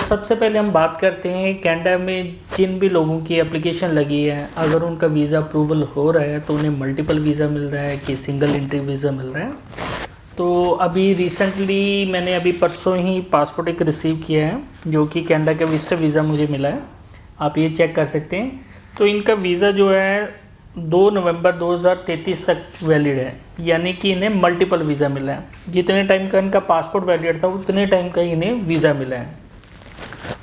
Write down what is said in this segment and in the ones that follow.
सबसे पहले हम बात करते हैं कनाडा में जिन भी लोगों की एप्लीकेशन लगी है, अगर उनका वीज़ा अप्रूवल हो रहा है तो उन्हें मल्टीपल वीज़ा मिल रहा है कि सिंगल एंट्री वीज़ा मिल रहा है। तो अभी रिसेंटली मैंने अभी परसों ही पासपोर्ट एक रिसीव किया है जो कि कनाडा का विजिटर वीज़ा मुझे मिला है। आप ये चेक कर सकते हैं। तो इनका वीज़ा जो है 2 नवंबर 2033 तक वैलिड है, यानी कि इन्हें मल्टीपल वीज़ा मिला है। जितने टाइम का इनका पासपोर्ट वैलिड था उतने टाइम का इन्हें वीज़ा मिला है।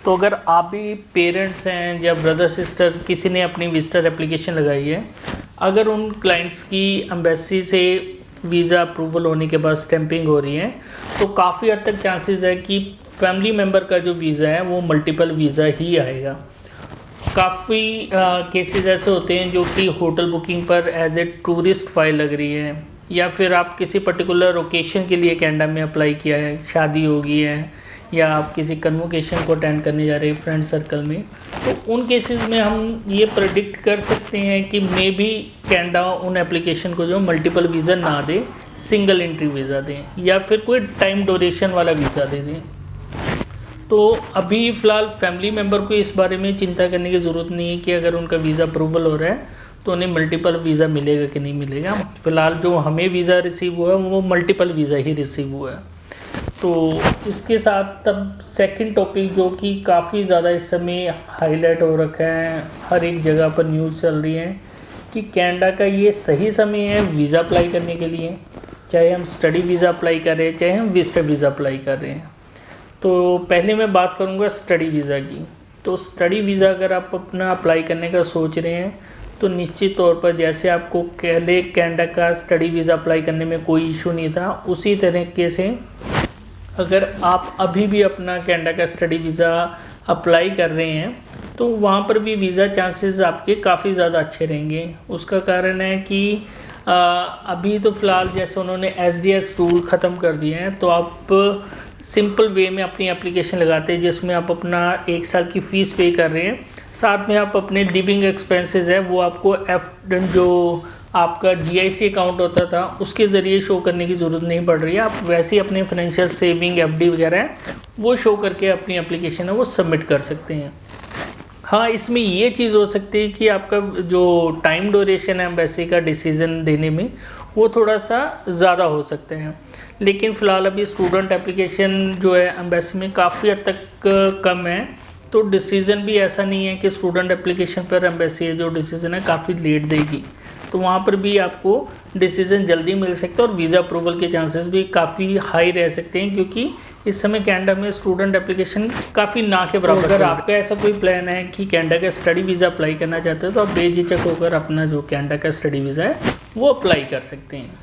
तो अगर आप भी पेरेंट्स हैं या ब्रदर सिस्टर किसी ने अपनी विजिटर एप्लीकेशन लगाई है, अगर उन क्लाइंट्स की एम्बेसी से वीज़ा अप्रूवल होने के बाद स्टैंपिंग हो रही है तो काफ़ी हद तक चांसेस है कि फैमिली मेम्बर का जो वीज़ा है वो मल्टीपल वीज़ा ही आएगा। काफ़ी केसेस ऐसे होते हैं जो कि होटल बुकिंग पर एज ए टूरिस्ट फाइल लग रही है, या फिर आप किसी पर्टिकुलर ओकेशन के लिए कनाडा में अप्लाई किया है, शादी हो गई है या आप किसी कन्वोकेशन को अटेंड करने जा रहे हैं फ्रेंड सर्कल में, तो उन केसेस में हम ये प्रेडिक्ट कर सकते हैं कि मे बी कनाडा उन एप्लीकेशन को जो मल्टीपल वीज़ा ना दे, सिंगल एंट्री वीज़ा दें या फिर कोई टाइम ड्यूरेशन वाला वीज़ा दे दें। तो अभी फ़िलहाल फैमिली मेम्बर को इस बारे में चिंता करने की ज़रूरत नहीं है कि अगर उनका वीज़ा अप्रूवल हो रहा है तो उन्हें मल्टीपल वीज़ा मिलेगा कि नहीं मिलेगा। फ़िलहाल जो हमें वीज़ा रिसीव हुआ है वो मल्टीपल वीज़ा ही रिसीव हुआ है। तो इसके साथ तब सेकंड टॉपिक जो कि काफ़ी ज़्यादा इस समय हाईलाइट हो रखा है, हर एक जगह पर न्यूज़ चल रही है कि कनाडा का ये सही समय है वीज़ा अप्लाई करने के लिए, चाहे हम स्टडी वीज़ा अप्लाई कर रहे हैं चाहे हम विजिटर वीज़ा अप्लाई कर रहे हैं। तो पहले मैं बात करूंगा स्टडी वीज़ा की। तो स्टडी वीज़ा अगर आप अपना अप्लाई करने का सोच रहे हैं तो निश्चित तौर पर जैसे आपको पहले कनाडा का स्टडी वीज़ा अप्लाई करने में कोई इशू नहीं था, उसी तरीके से अगर आप अभी भी अपना कनाडा का स्टडी वीज़ा अप्लाई कर रहे हैं तो वहाँ पर भी वीज़ा चांसेस आपके काफ़ी ज़्यादा अच्छे रहेंगे। उसका कारण है कि अभी तो फ़िलहाल जैसे उन्होंने SDS रूल ख़त्म कर दिए हैं, तो आप सिंपल वे में अपनी एप्लीकेशन लगाते हैं जिसमें आप अपना 1 साल की फ़ीस पे कर रहे हैं, साथ में आप अपने लिविंग एक्सपेंसेस है वो आपको जो आपका GIC अकाउंट होता था उसके ज़रिए शो करने की ज़रूरत नहीं पड़ रही है। आप वैसे ही अपने फाइनेंशियल सेविंग FD वगैरह है वो शो करके अपनी एप्लीकेशन है वो सबमिट कर सकते हैं। हाँ, इसमें ये चीज़ हो सकती है कि आपका जो टाइम ड्यूरेशन है एम्बेसी का डिसीज़न देने में वो थोड़ा सा ज़्यादा हो सकते हैं, लेकिन फ़िलहाल अभी स्टूडेंट एप्लीकेशन जो है एम्बेसी में काफ़ी हद तक कम है। तो डिसीज़न भी ऐसा नहीं है कि स्टूडेंट एप्लीकेशन पर एम्बेसी जो डिसीज़न है काफ़ी लेट देगी, तो वहाँ पर भी आपको डिसीज़न जल्दी मिल सकता है और वीज़ा अप्रूवल के चांसेस भी काफ़ी हाई रह सकते हैं, क्योंकि इस समय कनाडा में स्टूडेंट एप्लीकेशन काफ़ी ना के बराबर। अगर आपका ऐसा कोई प्लान है कि कनाडा का स्टडी वीज़ा अप्लाई करना चाहते हो तो आप बेझिझक होकर अपना जो कनाडा का स्टडी वीज़ा है वो अप्लाई कर सकते हैं।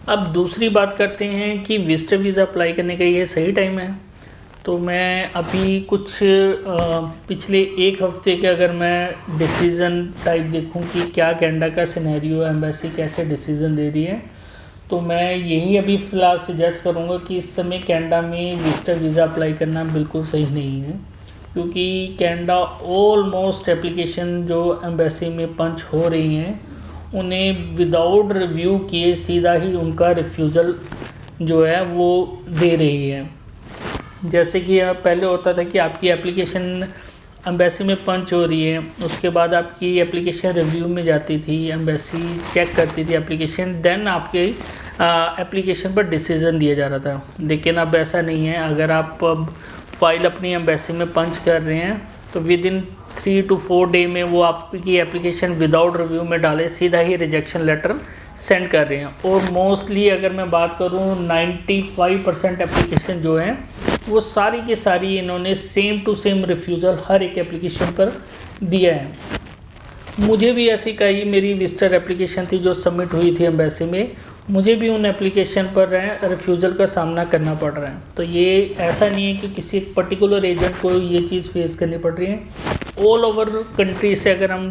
अब दूसरी बात करते हैं कि विजिटर वीज़ा अप्लाई करने का ये सही टाइम है। तो मैं अभी कुछ पिछले 1 हफ्ते के अगर मैं डिसीज़न टाइप देखूं कि क्या कनाडा का सिनेरियो एम्बेसी कैसे डिसीज़न दे रही है, तो मैं यही अभी फ़िलहाल सजेस्ट करूंगा कि इस समय कनाडा में विजिटर वीज़ा अप्लाई करना बिल्कुल सही नहीं है, क्योंकि कनाडा ऑलमोस्ट एप्लीकेशन जो एम्बेसी में पंच हो रही हैं उन्हें विदाउट रिव्यू किए सीधा ही उनका रिफ्यूज़ल जो है वो दे रही है। जैसे कि पहले होता था कि आपकी एप्लीकेशन एम्बेसी में पंच हो रही है, उसके बाद आपकी एप्लीकेशन रिव्यू में जाती थी, एम्बेसी चेक करती थी एप्लीकेशन, देन आपके एप्लीकेशन पर डिसीज़न दिया जा रहा था। लेकिन अब ऐसा नहीं है। अगर आप अब फाइल अपनी एम्बेसी में पंच कर रहे हैं तो विद इन 3 to 4 डे में वो आपकी एप्लीकेशन विदाउट रिव्यू में डाले सीधा ही रिजेक्शन लेटर सेंड कर रहे हैं। और मोस्टली अगर मैं बात करूं 95% एप्लीकेशन जो हैं वो सारी की सारी इन्होंने सेम टू सेम रिफ्यूज़ल हर एक एप्लीकेशन पर दिया है। मुझे भी ऐसी कई मेरी विजिटर एप्लीकेशन थी जो सबमिट हुई थी एम्बेसी में, मुझे भी उन एप्लीकेशन पर रिफ्यूज़ल का सामना करना पड़ रहा है। तो ये ऐसा नहीं है कि किसी पर्टिकुलर एजेंट को ये चीज़ फेस करनी पड़ रही है। ऑल ओवर कंट्री से अगर हम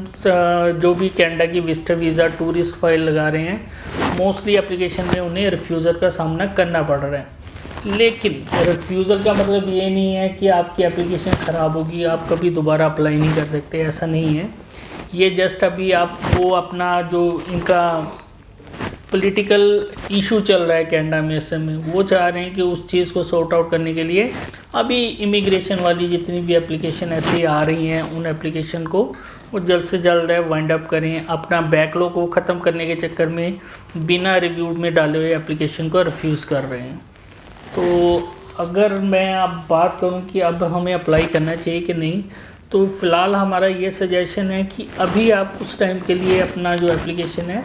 जो भी कनाडा की विजिटर वीज़ा टूरिस्ट फाइल लगा रहे हैं मोस्टली एप्लीकेशन में उन्हें रिफ्यूज़ल का सामना करना पड़ रहा है। लेकिन रिफ्यूज़ल का मतलब ये नहीं है कि आपकी एप्लीकेशन ख़राब होगी, आप कभी दोबारा अप्लाई नहीं कर सकते, ऐसा नहीं है। ये जस्ट अभी आपको अपना जो इनका पॉलिटिकल इशू चल रहा है कनाडा में इस समय, वो चाह रहे हैं कि उस चीज़ को सॉर्ट आउट करने के लिए अभी इमिग्रेशन वाली जितनी भी एप्लीकेशन ऐसी आ रही हैं उन एप्लीकेशन को वो जल्द से जल्द वाइंड अप करें। अपना बैकलॉग को ख़त्म करने के चक्कर में बिना रिव्यू में डाले हुए एप्लीकेशन को रिफ्यूज़ कर रहे हैं। तो अगर मैं अब बात करूं कि अब हमें अप्लाई करना चाहिए कि नहीं, तो फ़िलहाल हमारा ये सजेशन है कि अभी आप कुछ टाइम के लिए अपना जो एप्लीकेशन है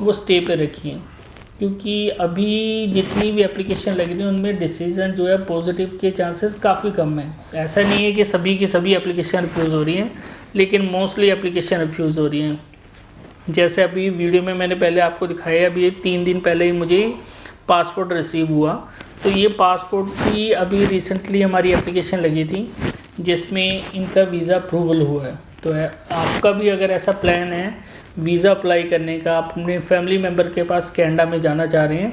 वो स्टे पे रखिए, क्योंकि अभी जितनी भी एप्लीकेशन लगी थी उनमें डिसीज़न जो है पॉजिटिव के चांसेस काफ़ी कम है। ऐसा नहीं है कि सभी की सभी एप्लीकेशन रिफ्यूज़ हो रही हैं, लेकिन मोस्टली एप्लीकेशन रिफ्यूज़ हो रही हैं। जैसे अभी वीडियो में मैंने पहले आपको दिखाया, अभी 3 दिन पहले ही मुझे पासपोर्ट रिसीव हुआ। तो ये पासपोर्ट की अभी रिसेंटली हमारी एप्लीकेशन लगी थी जिसमें इनका वीज़ा अप्रूवल हुआ है। तो आपका भी अगर ऐसा प्लान है वीज़ा अप्लाई करने का, अपने फैमिली मेम्बर के पास कनाडा में जाना चाह रहे हैं,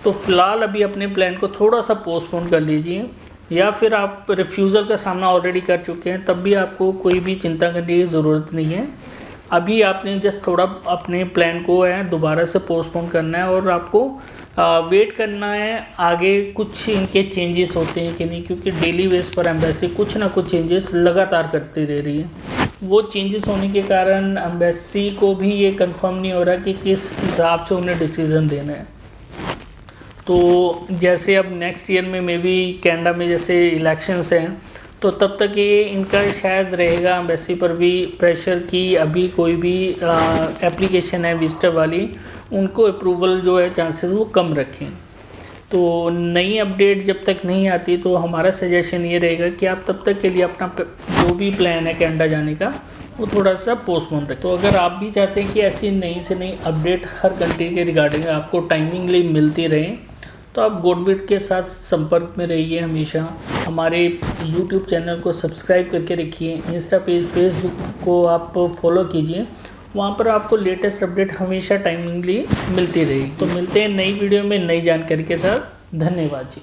तो फ़िलहाल अभी अपने प्लान को थोड़ा सा पोस्टपोन कर लीजिए, या फिर आप रिफ्यूज़ल का सामना ऑलरेडी कर चुके हैं तब भी आपको कोई भी चिंता करने की ज़रूरत नहीं है। अभी आपने जस्ट थोड़ा अपने प्लान को है दोबारा से पोस्टपोन करना है और आपको वेट करना है आगे कुछ इनके चेंजेस होते हैं कि नहीं, क्योंकि डेली बेस पर एम्बेसी कुछ ना कुछ चेंजेस लगातार करती रह रही है। वो चेंजेस होने के कारण एम्बेसी को भी ये कंफर्म नहीं हो रहा कि किस हिसाब से उन्हें डिसीज़न देना है। तो जैसे अब नेक्स्ट ईयर में मे बी कनाडा में जैसे इलेक्शंस हैं, तो तब तक ये इनका शायद रहेगा एम्बेसी पर भी प्रेशर कि अभी कोई भी एप्लीकेशन है विजिटर वाली उनको अप्रूवल जो है चांसेस वो कम रखें। तो नई अपडेट जब तक नहीं आती तो हमारा सजेशन ये रहेगा कि आप तब तक के लिए अपना जो भी प्लान है कनाडा जाने का वो थोड़ा सा पोस्टपोन रखें। तो अगर आप भी चाहते हैं कि ऐसी नई से नई अपडेट हर कंट्री के रिगार्डिंग आपको टाइमिंगली मिलती रहे, तो आप गुडबिट के साथ संपर्क में रहिए हमेशा। हमारे YouTube चैनल को सब्सक्राइब करके रखिए, इंस्टा पेज फेसबुक को आप फॉलो कीजिए, वहाँ पर आपको लेटेस्ट अपडेट हमेशा टाइमिंगली मिलती रहेगी। तो मिलते हैं नई वीडियो में नई जानकारी के साथ। धन्यवाद जी।